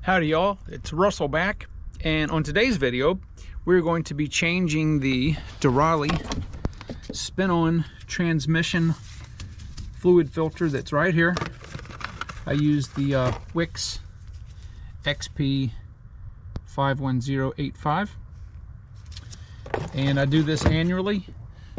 Howdy y'all, it's Russell back, and on today's video we're going to be changing the Derale Spin-on transmission fluid filter that's right here. I use the Wix XP51085 and I do this annually.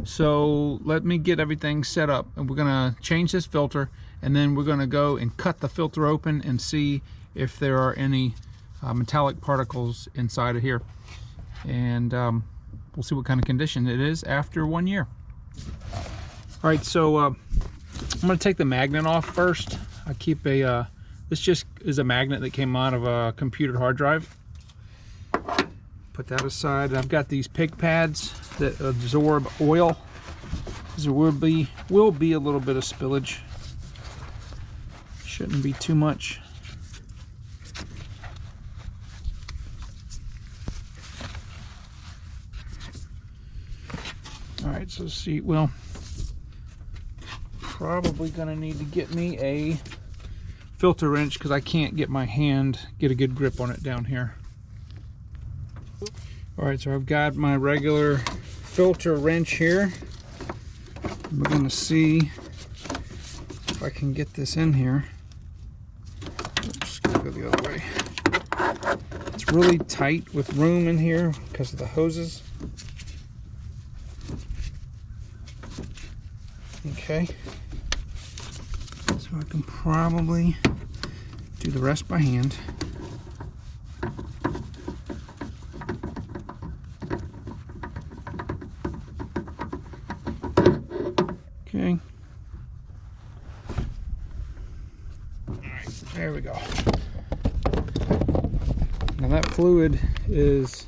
So let me get everything set up, and we're gonna change this filter, and then we're gonna go and cut the filter open and see if there are any metallic particles inside of here, and we'll see what kind of condition it is after 1 year. All right, so I'm gonna take the magnet off first. I keep a this just is a magnet that came out of a computer hard drive. Put that aside. I've got these pig pads that absorb oil. There will be a little bit of spillage. Shouldn't be too much. All right, so see, well, probably gonna need to get me a filter wrench because I can't get my hand, get a good grip on it down here. All right, so I've got my regular filter wrench here. We're gonna see if I can get this in here. Oops, gotta go the other way. It's really tight with room in here because of the hoses. Okay, so I can probably do the rest by hand. Okay. All right, there we go. Now that fluid is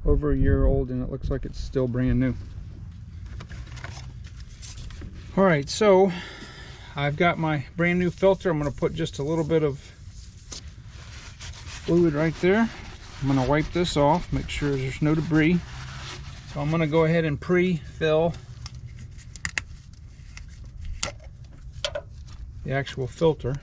over a year old and it looks like it's still brand new. All right, so I've got my brand new filter. I'm going to put just a little bit of fluid right there. I'm going to wipe this off, make sure there's no debris. So I'm going to go ahead and pre-fill the actual filter.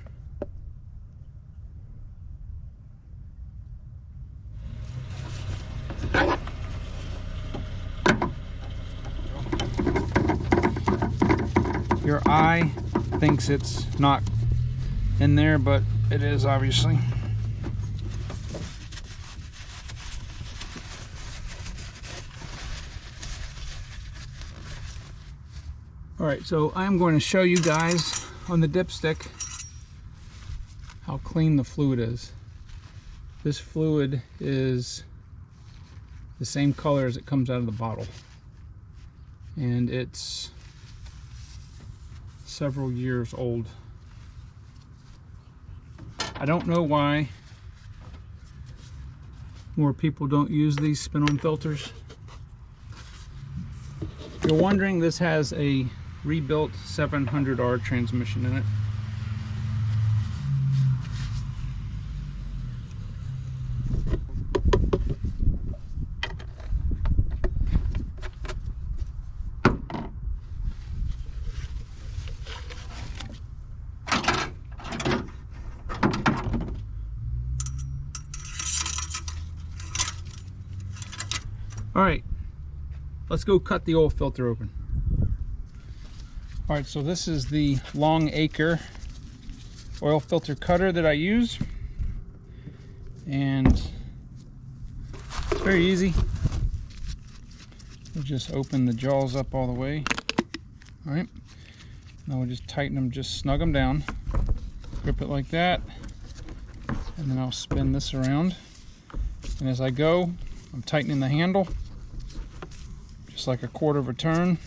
Your eye thinks it's not in there, but it is, obviously. All right, so I'm going to show you guys on the dipstick how clean the fluid is. This fluid is the same color as it comes out of the bottle, and it's several years old. I don't know why more people don't use these spin-on filters. If you're wondering, this has a rebuilt 700R transmission in it. All right, let's go cut the oil filter open. All right, so this is the Long Acre oil filter cutter that I use, and it's very easy. We'll just open the jaws up all the way. All right, now we'll just tighten them, just snug them down, grip it like that, and then I'll spin this around, and as I go, I'm tightening the handle just like a quarter of a turn.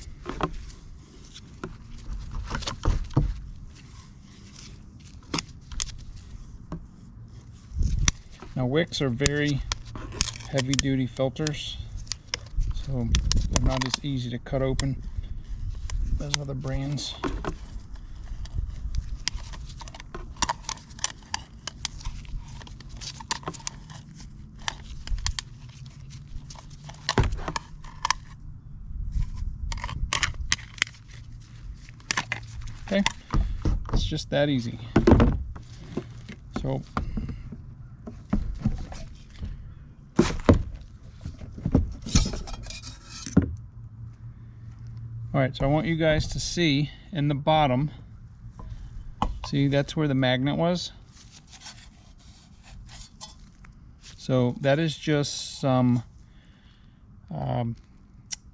Now Wix are very heavy duty filters, so they're not as easy to cut open as other brands. Okay, it's just that easy. So All right, so I want you guys to see in the bottom, see that's where the magnet was. So that is just some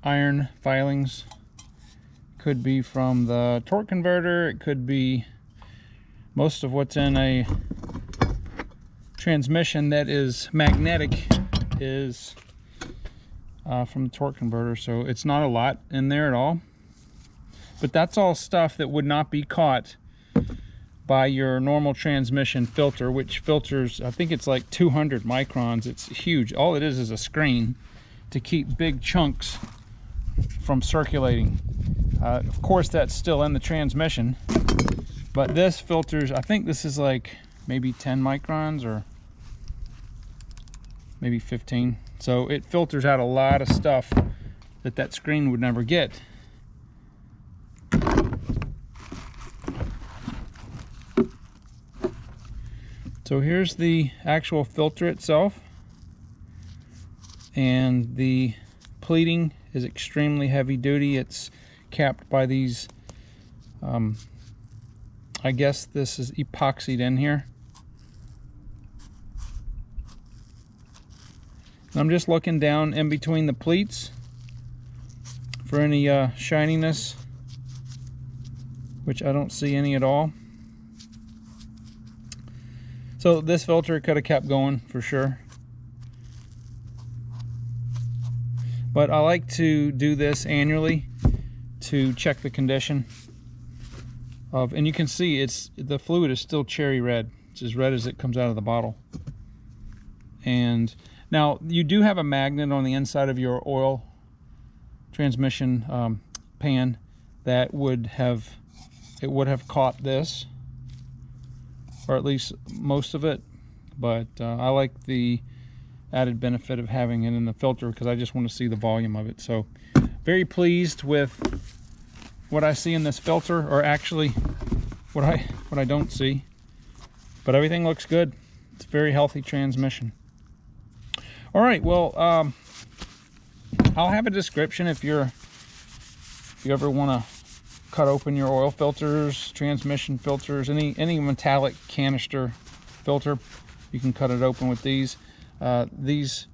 iron filings. Could be from the torque converter, it could be most of what's in a transmission that is magnetic is from the torque converter, so it's not a lot in there at all. But that's all stuff that would not be caught by your normal transmission filter, which filters, I think it's like 200 microns. It's huge. All it is a screen to keep big chunks from circulating. Of course, that's still in the transmission, but this filters, I think this is like maybe 10 microns or maybe 15. So it filters out a lot of stuff that screen would never get. So here's the actual filter itself, and the pleating is extremely heavy duty. It's capped by these, I guess this is epoxied in here. And I'm just looking down in between the pleats for any shininess, which I don't see any at all. So this filter could have kept going for sure. But I like to do this annually to check the condition of, and you can see the fluid is still cherry red. It's as red as it comes out of the bottle. And now you do have a magnet on the inside of your oil transmission pan that would have caught this, or at least most of it, but I like the added benefit of having it in the filter because I just want to see the volume of it. So very pleased with what I see in this filter, or actually what I don't see, but everything looks good. It's a very healthy transmission. All right, well, I'll have a description if you ever want to cut open your oil filters, transmission filters, any metallic canister filter, you can cut it open with these. These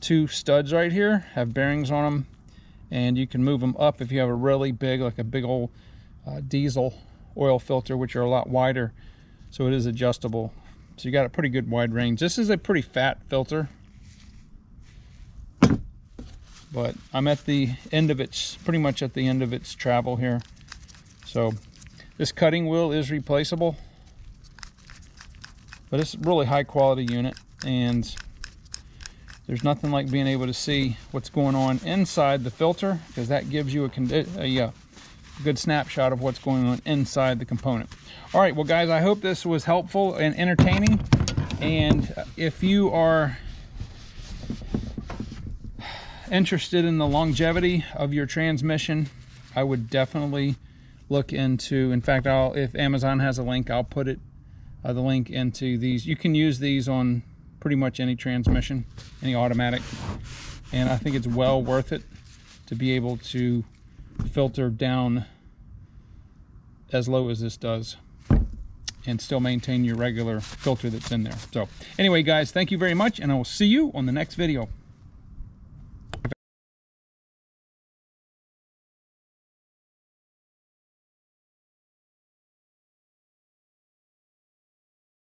two studs right here have bearings on them, and you can move them up if you have a really big, like a big old diesel oil filter, which are a lot wider, so it is adjustable. So you got a pretty good wide range. This is a pretty fat filter, but I'm at the end of its, pretty much at the end of its travel here. So this cutting wheel is replaceable, but it's a really high quality unit, and there's nothing like being able to see what's going on inside the filter, because that gives you a good snapshot of what's going on inside the component. All right, well guys, I hope this was helpful and entertaining, and if you are interested in the longevity of your transmission, I would definitely look into, in fact, if Amazon has a link, I'll put it the link into these. You can use these on pretty much any transmission, any automatic, and I think it's well worth it to be able to filter down as low as this does and still maintain your regular filter that's in there. So anyway guys, thank you very much, and I will see you on the next video.